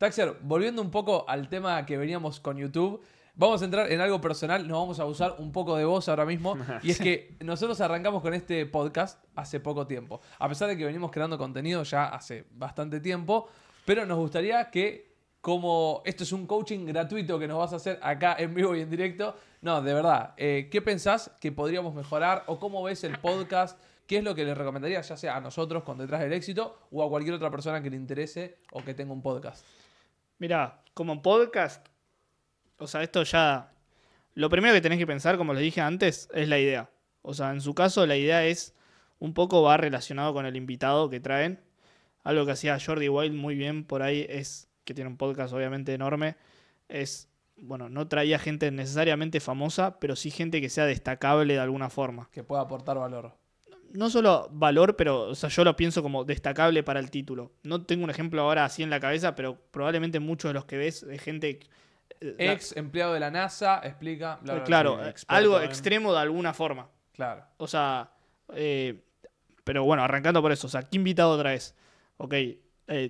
Taxer, volviendo un poco al tema que veníamos con YouTube, vamos a entrar en algo personal, nos vamos a usar un poco de voz ahora mismo. Y es que nosotros arrancamos con este podcast hace poco tiempo. A pesar de que venimos creando contenido ya hace bastante tiempo, pero nos gustaría que, como esto es un coaching gratuito que nos vas a hacer acá en vivo y en directo, no, de verdad, ¿qué pensás que podríamos mejorar o cómo ves el podcast? ¿Qué es lo que le recomendarías, ya sea a nosotros con Detrás del Éxito o a cualquier otra persona que le interese o que tenga un podcast? Mira, como podcast, o sea, esto ya... Lo primero que tenés que pensar, como les dije antes, es la idea. O sea, en su caso la idea es un poco va relacionado con el invitado que traen. Algo que hacía Jordi Wild muy bien por ahí es, que tiene un podcast obviamente enorme, es, bueno, no traía gente necesariamente famosa, pero sí gente que sea destacable de alguna forma. Que pueda aportar valor. No solo valor, pero o sea, yo lo pienso como destacable para el título. No tengo un ejemplo ahora así en la cabeza, pero probablemente muchos de los que ves de gente... Ex empleado de la NASA, explica. Bla, bla, claro, bla, algo extremo de alguna forma. Claro. O sea, pero bueno, arrancando por eso. O sea, ¿qué invitado traes? Ok,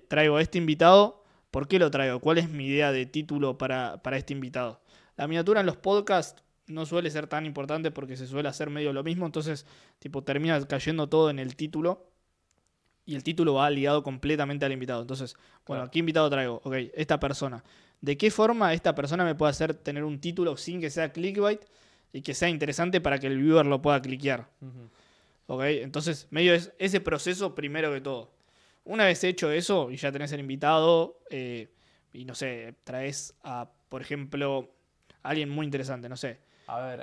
traigo a este invitado. ¿Por qué lo traigo? ¿Cuál es mi idea de título para este invitado? La miniatura en los podcasts no suele ser tan importante porque se suele hacer medio lo mismo. Entonces, tipo, termina cayendo todo en el título. Y el título va ligado completamente al invitado. Entonces, bueno, Claro. ¿qué invitado traigo? Ok, esta persona. ¿De qué forma esta persona me puede hacer tener un título sin que sea clickbait y que sea interesante para que el viewer lo pueda cliquear? Ok, entonces, medio es ese proceso primero que todo. Una vez hecho eso y ya tenés el invitado y no sé, traes a, por ejemplo, a alguien muy interesante, no sé. A ver,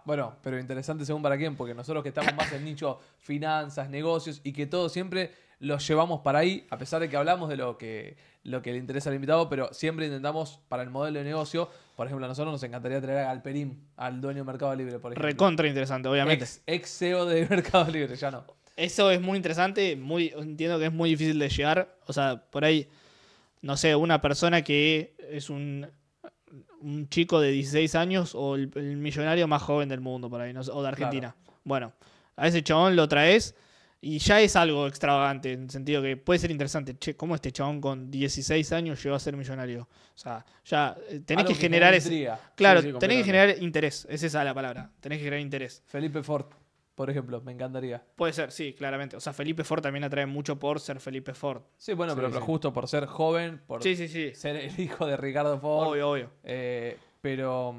bueno, pero interesante según para quién, porque nosotros que estamos más en nicho finanzas, negocios y que todo siempre los llevamos para ahí, a pesar de que hablamos de lo que le interesa al invitado, pero siempre intentamos para el modelo de negocio, por ejemplo, a nosotros nos encantaría traer a Galperín, al dueño de Mercado Libre, por ejemplo. Recontra interesante, obviamente. Ex CEO de Mercado Libre, ya no. Eso es muy interesante, entiendo que es muy difícil de llegar. O sea, por ahí, no sé, una persona que es un chico de 16 años o el millonario más joven del mundo, por ahí, no sé, o de Argentina. Claro. Bueno, a ese chabón lo traes y ya es algo extravagante, en el sentido que puede ser interesante. Che, ¿cómo este chabón con 16 años llegó a ser millonario? O sea, ya tenés Algo que generar ese... Claro, sí, tenés que generar interés, es esa la palabra. Tenés que generar interés. Felipe Ford, por ejemplo, me encantaría. Puede ser, sí, claramente. O sea, Felipe Ford también atrae mucho por ser Felipe Ford. Sí, bueno, sí, pero justo por ser joven, por ser el hijo de Ricardo Ford. Obvio. Pero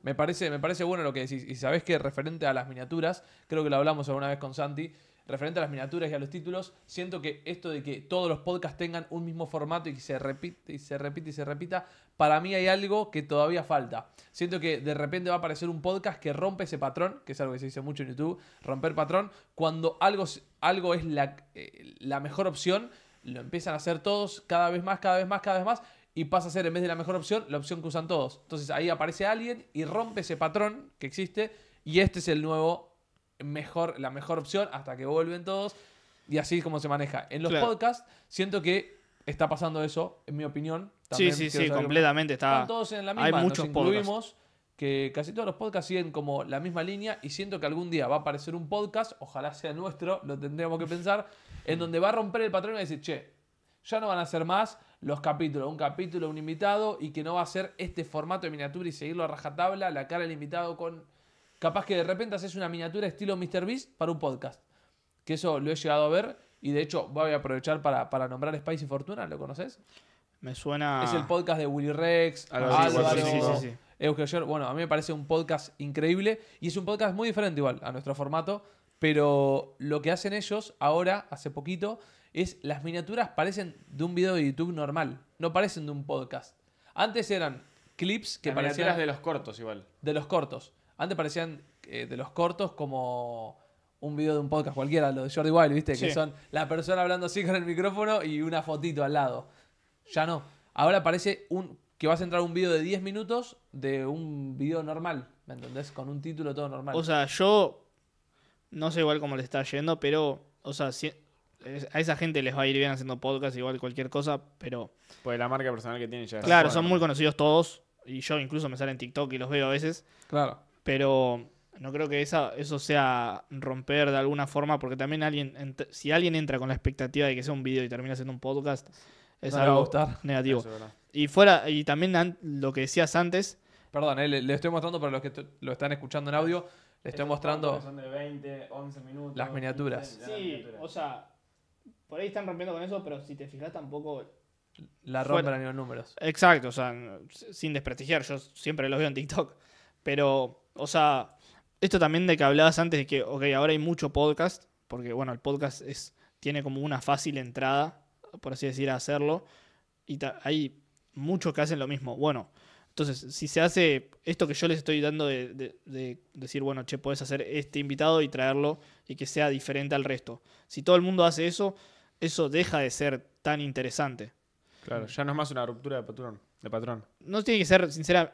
me parece bueno lo que decís. Y sabés que referente a las miniaturas, creo que lo hablamos alguna vez con Santi, referente a las miniaturas y a los títulos, siento que esto de que todos los podcasts tengan un mismo formato y que se repite y se repite y se repita, para mí hay algo que todavía falta. Siento que de repente va a aparecer un podcast que rompe ese patrón, que es algo que se dice mucho en YouTube, romper patrón, cuando algo es la mejor opción, lo empiezan a hacer todos cada vez más, y pasa a ser, en vez de la mejor opción, la opción que usan todos. Entonces ahí aparece alguien y rompe ese patrón que existe, y este es el nuevo la mejor opción hasta que vuelven todos, y así es como se maneja. En los podcasts siento que está pasando eso, en mi opinión. También sí, completamente. Están todos en la misma. Hay muchos podcasts que casi todos los podcasts siguen como la misma línea, y siento que algún día va a aparecer un podcast, ojalá sea nuestro, lo tendríamos que pensar, en donde va a romper el patrón y va a decir, che, ya no van a ser más los capítulos, un capítulo, un invitado, y que no va a ser este formato de miniatura y seguirlo a rajatabla, la cara del invitado con... Capaz que de repente haces una miniatura estilo MrBeast para un podcast. Que eso lo he llegado a ver, y de hecho voy a aprovechar para nombrar Spicy Fortuna, ¿lo conoces? Me suena... Es el podcast de Willy Rex, Álvaro, Eugenio. Bueno, a mí me parece un podcast increíble, y es un podcast muy diferente igual a nuestro formato, pero lo que hacen ellos ahora, hace poquito, es las miniaturas parecen de un video de YouTube normal, no parecen de un podcast. Antes eran clips que parecían... miniaturas de los cortos igual. De los cortos. Antes parecían de los cortos como un video de un podcast cualquiera, lo de Jordi Wild, ¿viste? Sí. Que son la persona hablando así con el micrófono y una fotito al lado. Ya no. Ahora parece que vas a entrar un video de 10 minutos de un video normal, ¿me entendés? Con un título todo normal. O sea, yo no sé igual cómo le está yendo, pero, o sea, a esa gente les va a ir bien haciendo podcast, igual cualquier cosa, pero... Pues la marca personal que tienen ya. Claro, son muy conocidos todos, y yo incluso me salen en TikTok y los veo a veces. Claro. Pero no creo que eso sea romper de alguna forma, porque también si alguien entra con la expectativa de que sea un video y termina siendo un podcast, es No le va a algo gustar. negativo. Eso es verdad. Y fuera, y también lo que decías antes, Perdón, le estoy mostrando para los que lo están escuchando en audio. Le estoy mostrando Son de 20, 11 minutos. las miniaturas. 15, sí, o sea, por ahí están rompiendo con eso, pero si te fijas tampoco... la fuera- rompen a nivel números. Exacto, o sea, sin desprestigiar, yo siempre los veo en TikTok. Pero, o sea, esto también de que hablabas antes de que, ok, ahora hay mucho podcast, porque bueno, el podcast tiene como una fácil entrada, por así decir, a hacerlo, y hay muchos que hacen lo mismo. Bueno, entonces, si se hace esto que yo les estoy dando de decir, bueno, che, podés hacer este invitado y traerlo y que sea diferente al resto. Si todo el mundo hace eso, eso deja de ser tan interesante. Claro, ya no es más una ruptura de patrón. No tiene que ser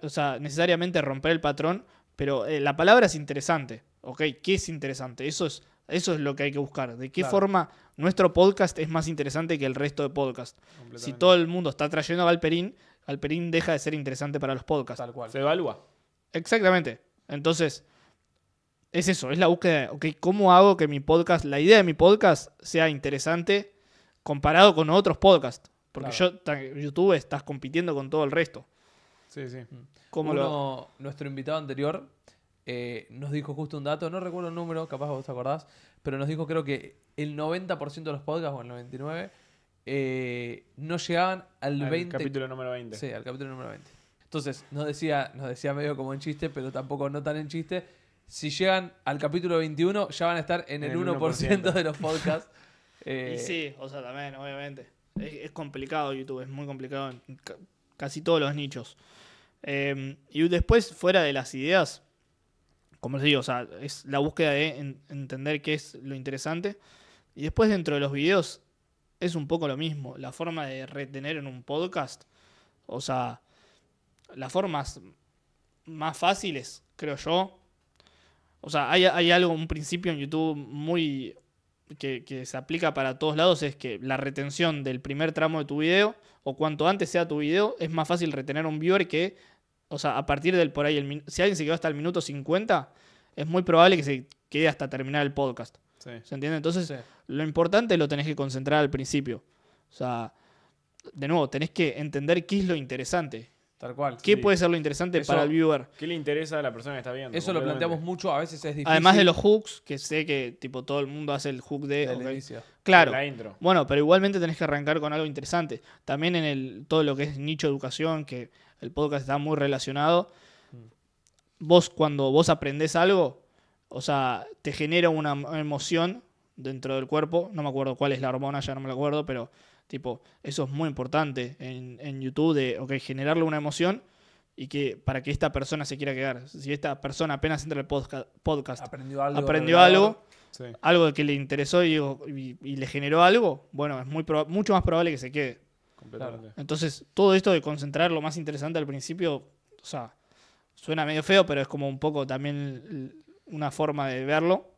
o sea, necesariamente romper el patrón, pero la palabra es interesante. ¿Ok? ¿Qué es interesante? Eso es lo que hay que buscar. ¿De qué Claro. forma nuestro podcast es más interesante que el resto de podcasts? Si todo el mundo está trayendo a Galperín, Galperín deja de ser interesante para los podcasts. Tal cual. Se evalúa. Exactamente. Entonces, es eso, es la búsqueda de, ok, ¿cómo hago que mi podcast, la idea de mi podcast sea interesante comparado con otros podcasts? Porque YouTube estás compitiendo con todo el resto. Sí, sí. ¿Cómo Nuestro invitado anterior nos dijo justo un dato, no recuerdo el número, capaz vos te acordás, pero nos dijo creo que el 90% de los podcasts, o el 99%, no llegaban al 20%. Capítulo número 20. Sí, al capítulo número 20. Entonces, nos decía medio como en chiste, pero tampoco no tan en chiste. Si llegan al capítulo 21, ya van a estar en el 1% de los podcasts. Y sí, o sea, también, obviamente. Es complicado YouTube, es muy complicado en casi todos los nichos. Y después, fuera de las ideas, como les digo, o sea, es la búsqueda de entender qué es lo interesante. Y después, dentro de los videos, es un poco lo mismo. La forma de retener en un podcast, o sea, las formas más fáciles, creo yo. O sea, hay algo, un principio en YouTube muy que se aplica para todos lados, es que la retención del primer tramo de tu video, o cuanto antes sea tu video, es más fácil retener a un viewer que, o sea, a partir del por ahí, si alguien se quedó hasta el minuto 50, es muy probable que se quede hasta terminar el podcast. Sí. ¿Se entiende? Entonces, Sí. lo importante lo tenés que concentrar al principio. O sea, de nuevo, tenés que entender qué es lo interesante. Tal cual. ¿Qué Sí. puede ser lo interesante Eso- para el viewer? ¿Qué le interesa a la persona que está viendo? Eso lo Completamente. planteamos mucho, a veces es difícil. Además de los hooks, que sé que tipo todo el mundo hace el hook de... del ok. inicio. Claro. La intro. Bueno, pero igualmente tenés que arrancar con algo interesante. También en todo lo que es nicho educación, que el podcast está muy relacionado. Vos, cuando vos aprendés algo, o sea, te genera una emoción dentro del cuerpo. No me acuerdo cuál es la hormona, ya no me la acuerdo, pero tipo, eso es muy importante en YouTube, de, ok, generarle una emoción y que para que esta persona se quiera quedar. Si esta persona apenas entra al podcast Aprendió algo. aprendió revelador. algo, Sí. algo que le interesó y le generó algo, bueno, es mucho más probable que se quede. Completamente. Entonces, todo esto de concentrar lo más interesante al principio, o sea, suena medio feo, pero es como un poco también una forma de verlo.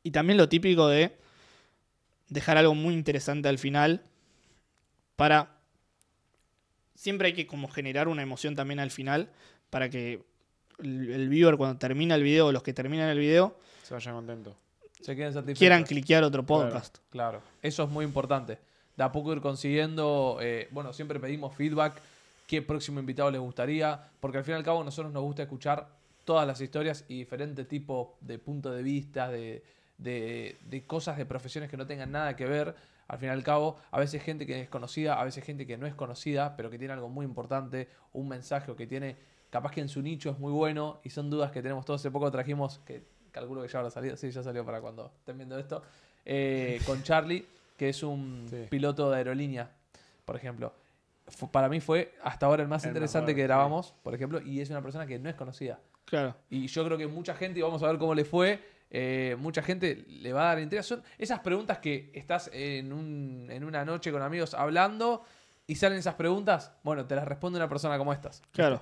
Y también lo típico de dejar algo muy interesante al final para... Siempre hay que como generar una emoción también al final para que el viewer cuando termina el video, o los que terminan el video, Se vaya contento. Se queden satisfechos. quieran cliquear otro podcast. Claro, eso es muy importante. De a poco ir consiguiendo, bueno, siempre pedimos feedback, qué próximo invitado les gustaría, porque al fin y al cabo a nosotros nos gusta escuchar todas las historias y diferentes tipos de puntos de vista, de cosas, de profesiones que no tengan nada que ver. Al fin y al cabo, a veces gente que es conocida, a veces gente que no es conocida, pero que tiene algo muy importante, un mensaje o que tiene, capaz que en su nicho es muy bueno, y son dudas que tenemos todos. Hace poco trajimos, que calculo que ya habrá salido, sí, ya salió para cuando estén viendo esto, con Charlie, que es un Sí. piloto de aerolínea, por ejemplo. Para mí fue hasta ahora el más El interesante mejor, que sí. grabamos, por ejemplo, y es una persona que no es conocida. Claro. Y yo creo que mucha gente, y vamos a ver cómo le fue, mucha gente le va a dar interés. Son esas preguntas que estás en una noche con amigos hablando y salen esas preguntas, bueno, te las responde una persona como estas. Claro.